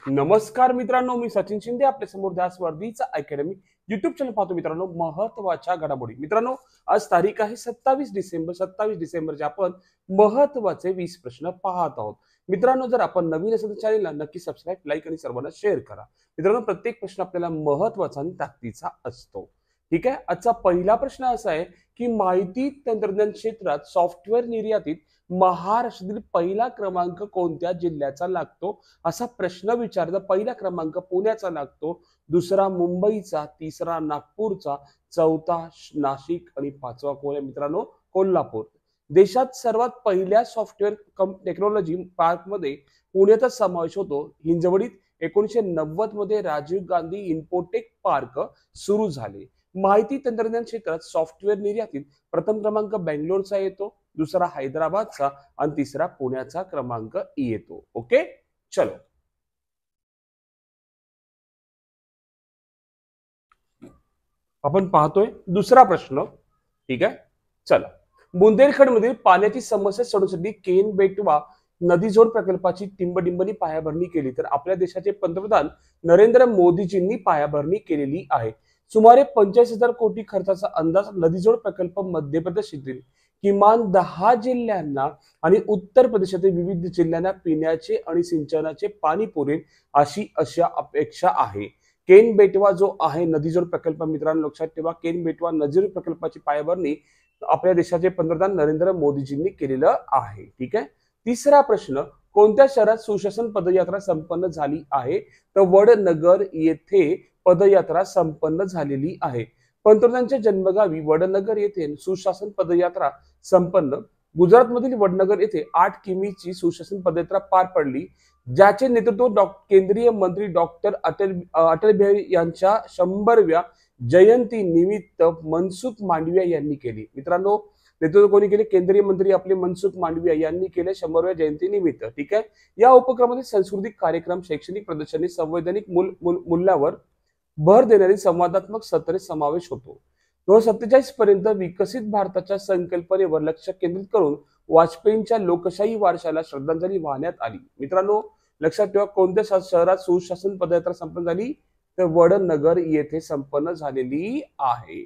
नमस्कार मित्रांनो, मी सचिन शिंदे आपल्या समोर ध्यास वर्धीचा अकॅडमी युट्यूब चॅनल पाहतो. मित्रांनो, महत्वाच्या घडामोडी. मित्रांनो, आज तारीख आहे 27 डिसेंबर. 27 डिसेंबरचे आपण महत्वाचे 20 प्रश्न पाहत आहोत. मित्रांनो, जर आपण नवीन असेल तर चॅनलला नक्की सबस्क्राईब, लाईक आणि सर्वांना शेअर करा. मित्रांनो, प्रत्येक प्रश्न आपल्याला महत्वाचा आणि ताकदीचा असतो. ठीक आहे. आजचा पहिला प्रश्न असा आहे की माहिती तंत्रज्ञान क्षेत्रात सॉफ्टवेअर निर्यातीत महाराष्ट्रातील पहिला क्रमांक कोणत्या जिल्ह्याचा लागतो? असा प्रश्न विचारला. पहिला क्रमांक पुण्याचा लागतो, दुसरा मुंबईचा, तिसरा नागपूरचा, चौथा नाशिक आणि पाचवा मित्रांनो कोल्हापूर. देशात सर्वात पहिल्या सॉफ्टवेअर टेक्नॉलॉजी पार्कमध्ये पुण्याचा समावेश होतो. हिंजवडीत 1990 मध्ये राजीव गांधी इन्फोटेक पार्क सुरू झाले. माहिती तंत्रज्ञान क्षेत्रात सॉफ्टवेअर निर्यातीत प्रथम क्रमांक बेंगलोरचा येतो, दुसरा हैदराबादचा आणि तिसरा पुण्याचा क्रमांक येतो. ओके, चलो. आपण पाहतोय दुसरा प्रश्न. ठीक आहे, चला. बुंदेलखंड मधील पाण्याची समस्या सोडवण्यासाठी केन बेटवा नदीजोड प्रकल्पाची टिंबटिंबनी पायाभरणी केली, तर आपल्या देशाचे पंतप्रधान नरेंद्र मोदीजींनी पायाभरणी केलेली आहे. सुमारे 45,000 कोटी खर्चाचा अंदाज नदीजोड प्रकल्प मध्य प्रदेश येथील किमान 10 जिल्ह्यांना आणि उत्तर प्रदेशातील विविध जिल्ह्यांना पिण्याचे आणि सिंचनाचे पाणी पुरेल अशा अपेक्षा आहे. केन बेटवा जो आहे नदीजोड प्रकल्प, मित्रांनो लक्षात ठेवा, केन बेटवा नदीजोड प्रकल्पाची पायाभरणी आपल्या देशाचे पंतप्रधान नरेंद्र मोदीजींनी केलेलं आहे. ठीक आहे. तिसरा प्रश्न, कोणत्या शहरात सुशासन पदयात्रा संपन्न झाली आहे? तर वडनगर येथे पदयात्रा संपन्न झालेली आहे. पंतप्रधानांच्या जन्मगावी वडनगर येथे सुशासन पदयात्रा संपन्न. गुजरातमधील वडनगर येथे 8 किमीची सुशासन पदयात्रा पार पडली, ज्याचे नेतृत्व केंद्रीय मंत्री डॉक्टर अटल बिहारी यांच्या 100व्या जयंती निमित्त मनसुख मांडविया यांनी केली. मित्रांनो, नेतृत्व कोणी केले? केंद्रीय मंत्री आपले मनसुख मांडविया यांनी केले 100व्या जयंती निमित्त. ठीक आहे. या उपक्रमामध्ये सांस्कृतिक कार्यक्रम, शैक्षणिक प्रदर्शनी, संवैधानिक मूल्यावर भर देणारी संवादात्मक सत्रे समावेश होतो. 2047 पर्यंत विकसित भारताच्या संकल्पनेवर लक्ष केंद्रित करून वाजपेयींच्या लोकशाही वारशाला श्रद्धांजली वाहण्यात आली. मित्रांनो लक्षात ठेवा, कोणत्या शहरात सुशासन पदयात्रा संपन्न झाली? तर वडनगर येथे संपन्न झालेली आहे.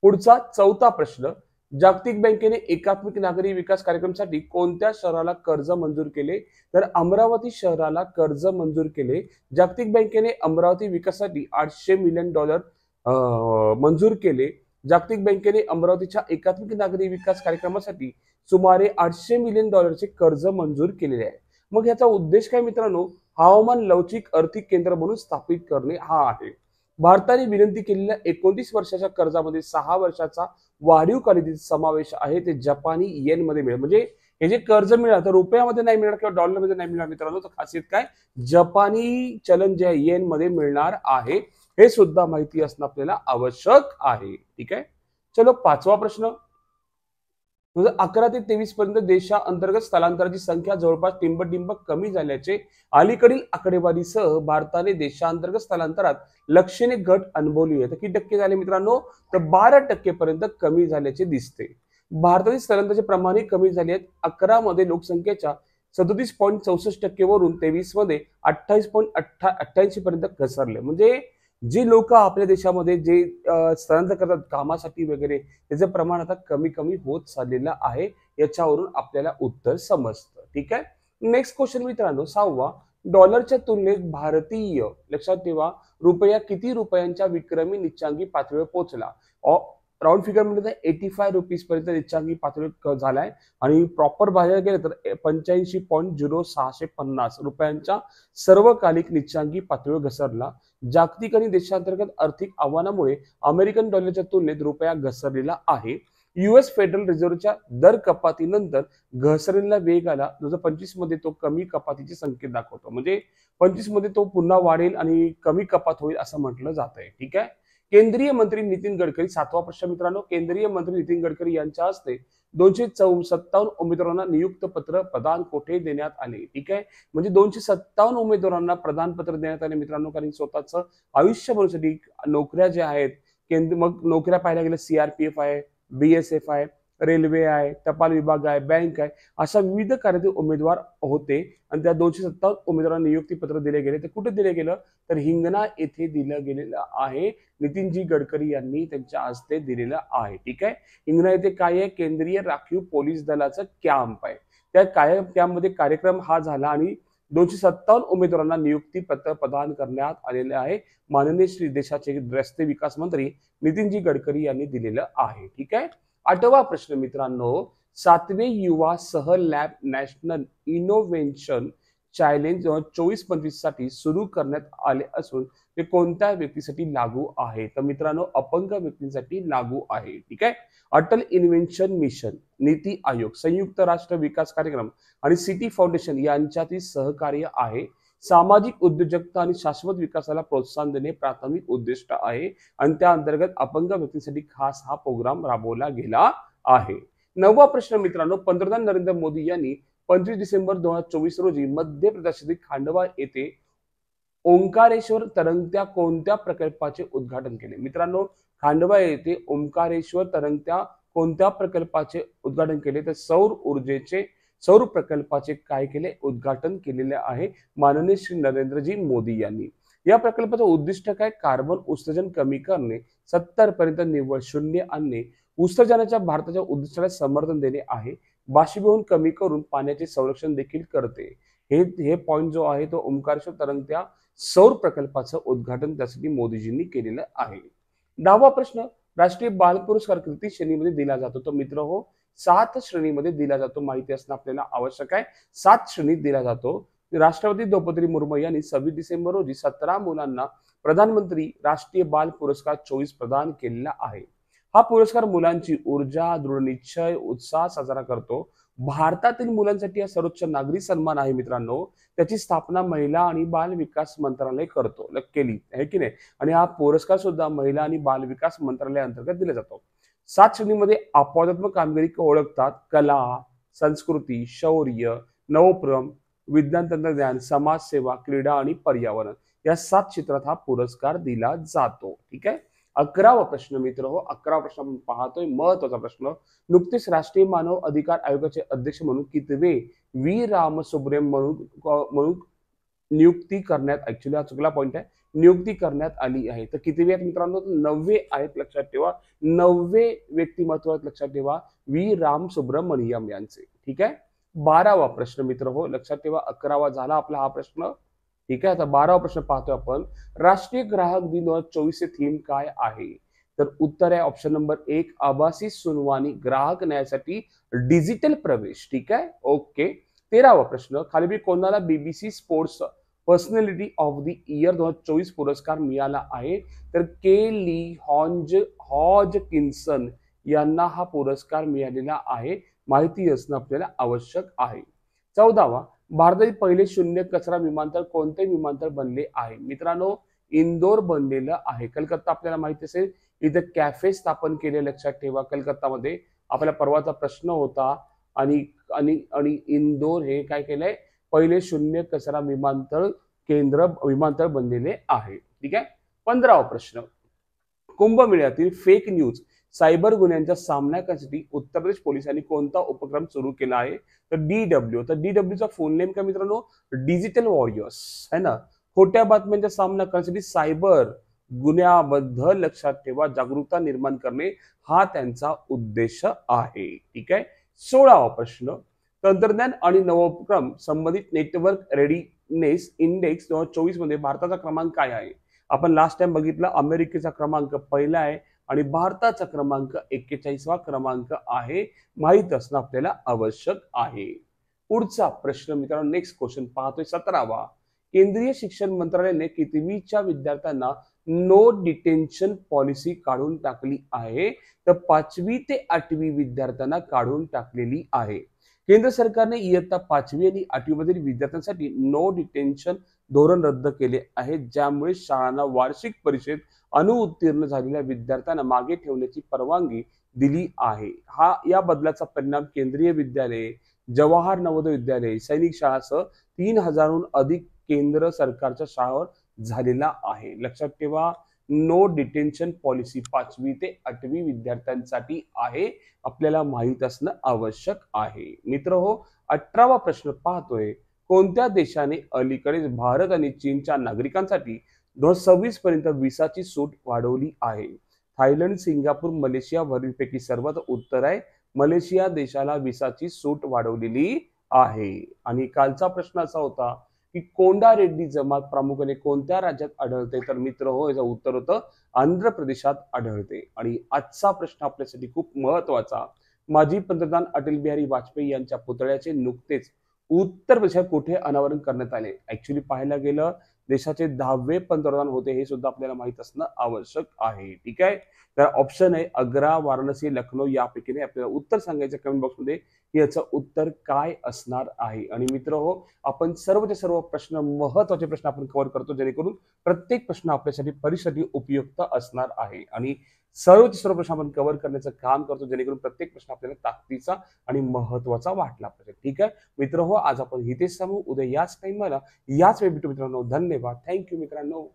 पुढचा चौथा प्रश्न, जागतिक बँकेने एकात्मिक नागरी विकास कार्यक्रमासाठी कोणत्या शहराला कर्ज मंजूर केले? तर अमरावती शहराला कर्ज मंजूर केले. जागतिक बँकेने अमरावती विकासासाठी $800 मिलियन मंजूर केले. जागतिक बँकेने अमरावतीच्या एकात्मिक नागरी विकास कार्यक्रमासाठी सुमारे $800 मिलियन कर्ज मंजूर केलेले आहे. मग याचा उद्देश काय मित्रांनो? हवामान लवचिक आर्थिक केंद्र म्हणून स्थापित करणे हा आहे. भारताने विनंती केलेल्या 29 वर्षाच्या कर्जामध्ये 6 वर्षाचा वाढीव कालावधीचा समावेश आहे. ते जपानी येन मध्ये मिळेल. म्हणजे हे जे कर्ज मिळालं तर रुपयामध्ये नाही मिळणार किंवा डॉलरमध्ये नाही मिळणार मित्रांनो. तर खासियत काय? जपानी चलन जे आहे येन मध्ये मिळणार आहे. हे सुद्धा माहिती असणं आपल्याला आवश्यक आहे. ठीक आहे. चलो, पाचवा प्रश्न. 2011 ते 23 पर्यंत देशांतर्गत स्थलांतराची संख्या जवळपास टिंबटिंब कमी झाल्याचे अलीकडील आकडेवारीसह भारताने देशांतर्गत स्थलांतरात लक्षणीय घट अनुभवली आहे. तर किती टक्के झाले मित्रांनो? तर 12% पर्यंत कमी झाल्याचे दिसते. भारतातील स्थलांतराचे प्रमाण कमी झाले आहेत. 11 मध्ये लोकसंख्येच्या 37.64% वरून 23 मध्ये 28.88 पर्यंत घसरले. म्हणजे जी लोक आपल्या देशामध्ये जे स्थलांतर करतात कामासाठी वगैरे, त्याचं प्रमाण आता कमी कमी होत चाललेलं आहे. याच्यावरून आपल्याला उत्तर समजतं. ठीक आहे. नेक्स्ट क्वेश्चन मित्रांनो, 6वा, डॉलरच्या तुलनेत भारतीय, लक्षात ठेवा, रुपया किती रुपयांच्या विक्रमी निच्चांकी पातळीवर पोहोचला? राऊंड फिगर म्हणजे 85 रुपीज पर्यंत निच्चांकी पातळीवर झालाय आणि प्रॉपर बघायला गेलं तर 85.0650 रुपयांच्या सर्वकालिक निच्चांकी पातळीवर घसरला. जागतिक आणि देशांतर्गत आर्थिक आव्हानामुळे अमेरिकन डॉलरच्या तुलनेत रुपया घसरलेला आहे. US फेडरल रिझर्व्हच्या दर कपातीनंतर घसरलेला वेग आला. 2025 मध्ये तो कमी कपातीचे संकेत दाखवतो. म्हणजे 25 मध्ये तो पुन्हा वाढेल आणि कमी कपात होईल असं म्हटलं जात आहे. ठीक आहे. केंद्रीय मंत्री नितीन गडकरी, 7वा प्रश्न मित्रांनो, केंद्रीय मंत्री नितीन गडकरी यांच्या हस्ते 257 उमेदवारांना नियुक्त पत्र प्रदान कोठे देण्यात आले? ठीक आहे. म्हणजे 257 उमेदवारांना प्रदान पत्र देण्यात आले मित्रांनो, कारण स्वतःच आयुष्य भरण्यासाठी नोकऱ्या ज्या आहेत, मग नोकऱ्या पाहायला गेलं CRPF आहे, BSF आहे, रेल्वे आहे, टपाल विभाग आहे, बँक आहे, अशा विविध कार्यातील उमेदवार होते आणि त्या 257 उमेदवारांना नियुक्ती पत्र दिले गेले. ते कुठे दिले गेलं तर हिंगणा येथे दिलं गेलेलं आहे. नितीनजी गडकरी यांनी त्यांच्या हस्ते दिलेलं आहे. ठीक आहे. हिंगणा येथे काय आहे, केंद्रीय राखीव पोलीस दलाचं कॅम्प आहे. त्या कॅम्पमध्ये कार्यक्रम हा झाला आणि 257 उमेदवारांना नियुक्ती पत्र प्रदान करण्यात आलेले आहे. माननीय श्री देशाचे रस्ते विकास मंत्री नितीनजी गडकरी यांनी दिलेलं आहे. ठीक आहे. 8वा प्रश्न मित्रांनो, 7वे युवा सह लॅब नॅशनल इनोव्हेशन चॅलेंज 24-25 साठी सुरू करण्यात आले असून ते कोणत्या व्यक्तीसाठी लागू आहे? तर मित्रांनो, अपंग व्यक्तींसाठी लागू आहे. ठीक आहे. अटल इन्व्हेन्शन मिशन, नीती आयोग, संयुक्त राष्ट्र विकास कार्यक्रम आणि सिटी फाउंडेशन यांच्यातील सहकार्य आहे. सामाजिक उद्योजकता आणि शाश्वत विकासाला प्रोत्साहन देणे प्राथमिक उद्दिष्ट आहे आणि त्या अंतर्गत अपंग व्यक्तींसाठी खास हा प्रोग्राम राबवला गेला आहे. 9वा प्रश्न मित्रांनो, पंतप्रधान नरेंद्र मोदी यांनी 25 डिसेंबर 2024 रोजी मध्य प्रदेशातील खांडवा येथे ओंकारेश्वर तरंगत्या कोणत्या प्रकल्पाचे उद्घाटन केले? मित्रांनो, खांडवा येथे ओंकारेश्वर तरंगत्या कोणत्या प्रकल्पाचे उद्घाटन केले? तर सौर प्रकल्पाचे काय केले? उद्घाटन केलेले आहे माननीय श्री नरेंद्रजी मोदी यांनी. या प्रकल्पाचं उद्दिष्ट काय? कार्बन उत्सर्जन कमी करणे, 70 पर्यंत निव्वळ शून्य आणणे, उत्सर्जनाच्या भारताच्या उद्दिष्टाला समर्थन देणे आहे, बाष्पीभवन कमी करून पाण्याचे संरक्षण देखील करते. हे पॉइंट जो आहे तो ओंकारेश्वर तरंगत्या सौर प्रकल्पाचं उद्घाटन त्यासाठी मोदीजींनी केलेलं आहे. 10वा प्रश्न, राष्ट्रीय बाल पुरस्कार किती श्रेणीमध्ये दिला जातो? तर मित्र हो, 7 श्रेणीमध्ये दिला जातो. माहिती असणं आपल्याला आवश्यक आहे. 7 श्रेणीत दिला जातो. राष्ट्रपती द्रौपदी मुर्मू यांनी 26 डिसेंबर रोजी 17 मुलांना प्रधानमंत्री राष्ट्रीय बाल पुरस्कार 24 प्रदान केलेला आहे. हा पुरस्कार मुलांची ऊर्जा, दृढनिश्चय, उत्साह साजरा करतो. भारतातील मुलांसाठी हा सर्वोच्च नागरी सन्मान आहे मित्रांनो. त्याची स्थापना महिला आणि बाल विकास मंत्रालय करतो, केली आहे की नाही. आणि हा पुरस्कार सुद्धा महिला आणि बाल विकास मंत्रालय अंतर्गत दिला जातो. 7 श्रेणीमध्ये अपवादात्मक कामगिरी ओळखतात कला, संस्कृती, शौर्य, नवोपक्रम, विज्ञान तंत्रज्ञान, समाजसेवा, क्रीडा आणि पर्यावरण या 7 क्षेत्रात हा पुरस्कार दिला जातो. ठीक आहे. 11वा प्रश्न मित्र हो, 11वा प्रश्न आपण पाहतोय, महत्वाचा प्रश्न. नुकतेच राष्ट्रीय मानव अधिकार आयोगाचे अध्यक्ष म्हणून कितवे व्ही रामसुब्रमण्यम म्हणून नियुक्ती करण्यात, ऍक्च्युली हा चुकला पॉइंट आहे, नियुक्ती करण्यात आली आहे. तर किती आहेत मित्रांनो? 9वे आहेत, लक्षात ठेवा. 9वे व्यक्तिमत्व लक्षात ठेवा, व्ही रामसुब्रमण्यम यांचे. ठीक आहे. 12वा प्रश्न मित्र हो, लक्षात ठेवा. 11वा झाला आपला हा प्रश्न. ठीक आहे. आता 12वा प्रश्न पाहतोय आपण. राष्ट्रीय ग्राहक दिन 2024 चे थीम काय आहे? तर उत्तर आहे ऑप्शन नंबर 1, आभासी सुनवाणी, ग्राहक न्यायासाठी डिजिटल प्रवेश. ठीक आहे. ओके. 13वा प्रश्न, खालील कोणाला BBC sports personality of the year 2024 पुरस्कार मिळाला आहे? तर के ली हॉजकिन्सन यांना हा पुरस्कार मिळालेला आहे. माहिती असणं आपल्याला आवश्यक आहे. 14वा, भारतातील पहिले शून्य कचरा विमानतळ कोणते विमानतळ बनले आहे? मित्रांनो, इंदोर बनलेलं आहे. कलकत्ता आपल्याला माहिती असेल, इथे कॅफे स्थापन केले, लक्षात ठेवा. कलकत्तामध्ये आपल्या परवाचा प्रश्न होता आणि आणि आणि इंदोर हे काय केलंय, पहिले शून्य कचरा विमानतळ बनलेले आहे. ठीक आहे. 15वा प्रश्न, कुंभमेळ्यातील फेक न्यूज सायबर गुन्ह्यांचा सामना करण्यासाठी उत्तर प्रदेश पोलिसांनी कोणता उपक्रम सुरू केला आहे? तर DW. तर DWचा फुल नेम काय मित्रांनो? डिजिटल वॉरियर्स है ना. खोट्या बातम्यांचा सामना करण्यासाठी सायबर गुन्ह्याबद्दल लक्षात ठेवा, जागरूकता निर्माण करणे हा त्यांचा उद्देश आहे. ठीक आहे. 16वा प्रश्न, तंत्रज्ञान आणि नवोपक्रम संबंधित नेटवर्क रेडीनेस इंडेक्स 2024 मध्ये भारताचा क्रमांक काय आहे? आपण लास्ट टाइम बघितलं, अमेरिकेचा क्रमांक पहिला आहे आणि भारताचा क्रमांक 41वा क्रमांक आहे. माहित असणं आपल्याला आवश्यक आहे. पुढचा प्रश्न मित्रांनो, नेक्स्ट क्वेश्चन पाहतोय 17वा. केंद्रीय शिक्षण मंत्रालयाने कितवीच्या विद्यार्थ्यांना नो डिटेन्शन पॉलिसी काढून टाकली आहे? तर 5वी ते 8वी विद्यार्थ्यांना काढून टाकलेली आहे. केंद्र सरकारने इयत्ता 5वी आणि 8वी मधील विद्यार्थ्यांसाठी नो डिटेन्शन धोरण रद्द केले आहे, ज्यामुळे शाळांना वार्षिक परीक्षेत अनुत्तीर्ण झालेल्या विद्यार्थ्यांना मागे ठेवण्याची परवानगी दिली आहे. या बदलाचा परिणाम केंद्रीय विद्यालये, जवाहर नवोदय विद्यालय, सैनिक शाळासह 3000हून अधिक केंद्र सरकारच्या शाळांवर झालेला आहे. लक्षात ठेवा, नो डिटेन्शन पॉलिसी 5वी ते 8वी विद्यार्थ्यांसाठी आहे, आपल्याला माहित असणं आवश्यक आहे. मित्र हो, 18वा प्रश्न पाहतोय, कोणत्या देशाने अलीकडेच भारत आणि चीनच्या नागरिकांसाठी 2026 पर्यंत व्हिसाची सूट वाढवली आहे? थायलंड, सिंगापूर, मलेशिया वरीलपैकी सर्वात उत्तर आहे मलेशिया देशाला व्हिसाची सूट वाढवलेली आहे. आणि कालचा प्रश्न असा होता की कोंडा रेड्डी जमात प्रामुख्याने कोणत्या राज्यात आढळते? तर मित्र हो, याचं उत्तर होतं आंध्र प्रदेशात आढळते. आणि आजचा प्रश्न आपल्यासाठी खूप महत्वाचा, माजी पंतप्रधान अटल बिहारी वाजपेयी यांच्या पुतळ्याचे नुकतेच उत्तर प्रदेशात कुठे अनावरण करण्यात आले? ऍक्च्युली पाहायला गेलं देशाचे 10वे पंतप्रधान होते, हे सुद्धा आपल्याला माहित असणं आवश्यक आहे. ठीक आहे, तर ऑप्शन आहे आग्रा, वाराणसी, लखनौ, यापैकी नाही. आपल्याला उत्तर सांगायचं कमेंट बॉक्समध्ये, याचं उत्तर काय असणार आहे. आणि मित्र हो, आपण सर्वचे सर्व प्रश्न, महत्वाचे प्रश्न आपण कव्हर करतो, जेणेकरून प्रत्येक प्रश्न आपल्यासाठी परीक्षेसाठी उपयुक्त असणार आहे. आणि सर्वचे सर्व प्रश्न आपण कव्हर करण्याचं काम करतो, जेणेकरून प्रत्येक प्रश्न आपल्याला ताकदीचा आणि महत्वाचा वाटला पाहिजे. ठीक आहे मित्र हो, आज आपण इथेच थांबू. उद्या याच टाइमला याच वेळ भेटू मित्रांनो. धन्यवाद. थँक्यू मित्रांनो.